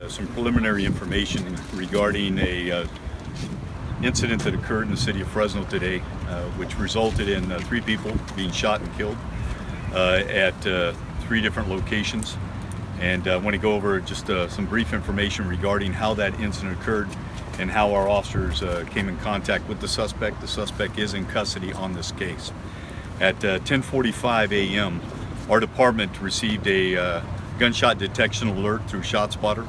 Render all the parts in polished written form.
Some preliminary information regarding a incident that occurred in the city of Fresno today, which resulted in 3 people being shot and killed at 3 different locations. And I want to go over just some brief information regarding how that incident occurred and how our officers came in contact with the suspect. The suspect is in custody on this case. At 10:45 a.m., our department received a gunshot detection alert through ShotSpotter.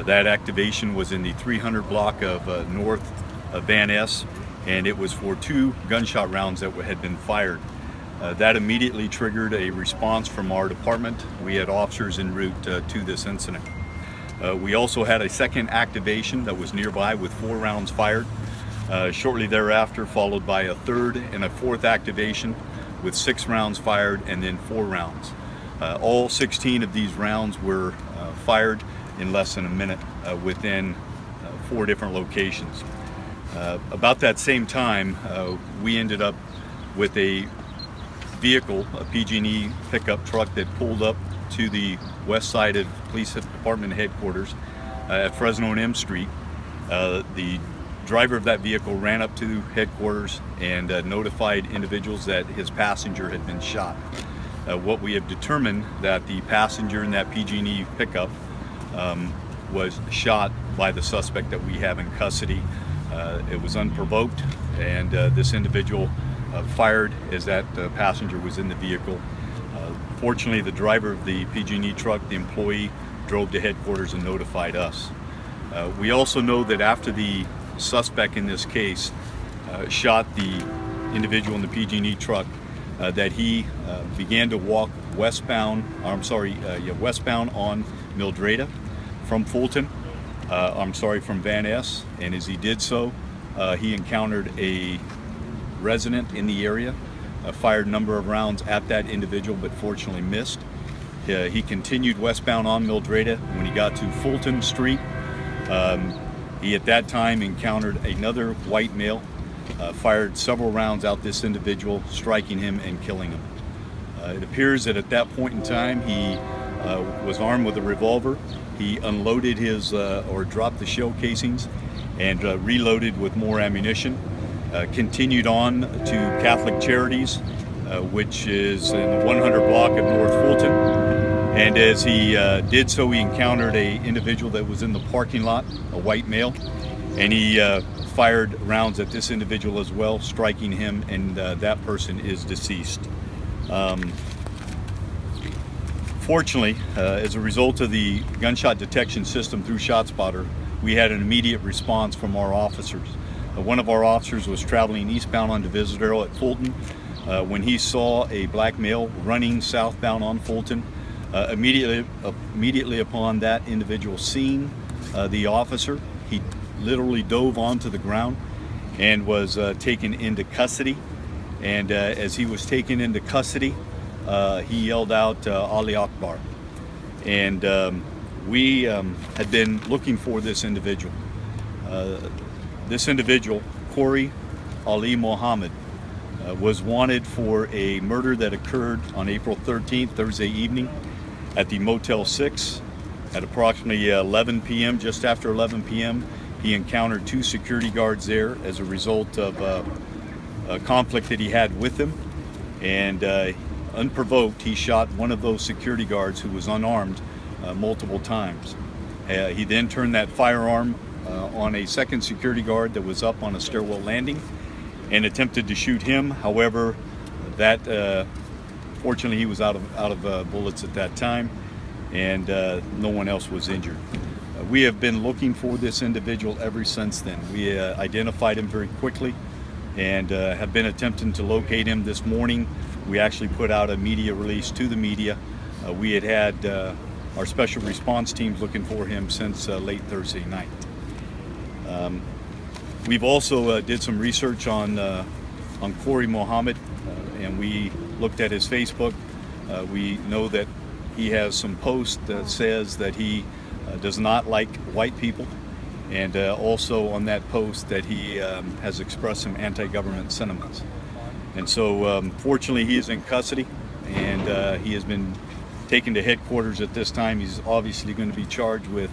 That activation was in the 300 block of North Van Ness, and it was for 2 gunshot rounds that had been fired. That immediately triggered a response from our department. We had officers en route to this incident. We also had a second activation that was nearby with 4 rounds fired. Shortly thereafter, followed by a third and a fourth activation with 6 rounds fired and then 4 rounds. All 16 of these rounds were fired in less than a minute within 4 different locations. About that same time, we ended up with a vehicle, a PG&E pickup truck that pulled up to the west side of police department headquarters at Fresno and M Street. The driver of that vehicle ran up to headquarters and notified individuals that his passenger had been shot. What we have determined that the passenger in that PG&E pickup was shot by the suspect that we have in custody. It was unprovoked, and this individual fired as that passenger was in the vehicle. Fortunately, the driver of the PG&E truck, the employee, drove to headquarters and notified us. We also know that after the suspect in this case shot the individual in the PG&E truck, that he began to walk westbound on Mildreda from Fulton, from Van Ness, and as he did so, he encountered a resident in the area, fired a number of rounds at that individual, but fortunately missed. He continued westbound on Mildreda. When he got to Fulton Street, he at that time encountered another white male, fired several rounds at this individual, striking him and killing him. It appears that at that point in time he was armed with a revolver. He unloaded his or dropped the shell casings and reloaded with more ammunition. Continued on to Catholic Charities, which is in the 100 block of North Fulton. And as he did so, he encountered an individual that was in the parking lot, a white male, and he fired rounds at this individual as well, striking him, and that person is deceased. Fortunately, as a result of the gunshot detection system through ShotSpotter, we had an immediate response from our officers. One of our officers was traveling eastbound on Divisadero at Fulton when he saw a black male running southbound on Fulton. Immediately upon that individual seeing the officer, he literally dove onto the ground and was taken into custody. And as he was taken into custody, he yelled out, Ali Akbar. And we had been looking for this individual. This individual, Corey Ali Mohammed, was wanted for a murder that occurred on April 13th, Thursday evening, at the Motel 6 at approximately 11 p.m. Just after 11 p.m., he encountered 2 security guards there as a result of a conflict that he had with them. And unprovoked, he shot one of those security guards who was unarmed multiple times. He then turned that firearm on a second security guard that was up on a stairwell landing and attempted to shoot him. However, that fortunately he was out of bullets at that time, and no one else was injured. We have been looking for this individual ever since then. We identified him very quickly and have been attempting to locate him. This morning we actually put out a media release to the media. We had our special response teams looking for him since late Thursday night. We've also did some research on Corey Mohammed, and we looked at his Facebook. We know that he has some posts that says that he does not like white people, and also on that post that he has expressed some anti-government sentiments. And so fortunately he is in custody, and he has been taken to headquarters at this time. He's obviously going to be charged with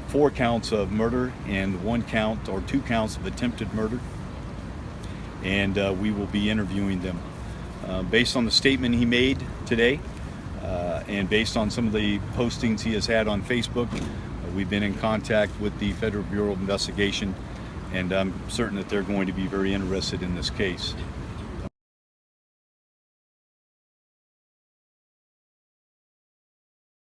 4 counts of murder and 1 count or 2 counts of attempted murder, and we will be interviewing them. Based on the statement he made today, and based on some of the postings he has had on Facebook, we've been in contact with the Federal Bureau of Investigation, and I'm certain that they're going to be very interested in this case.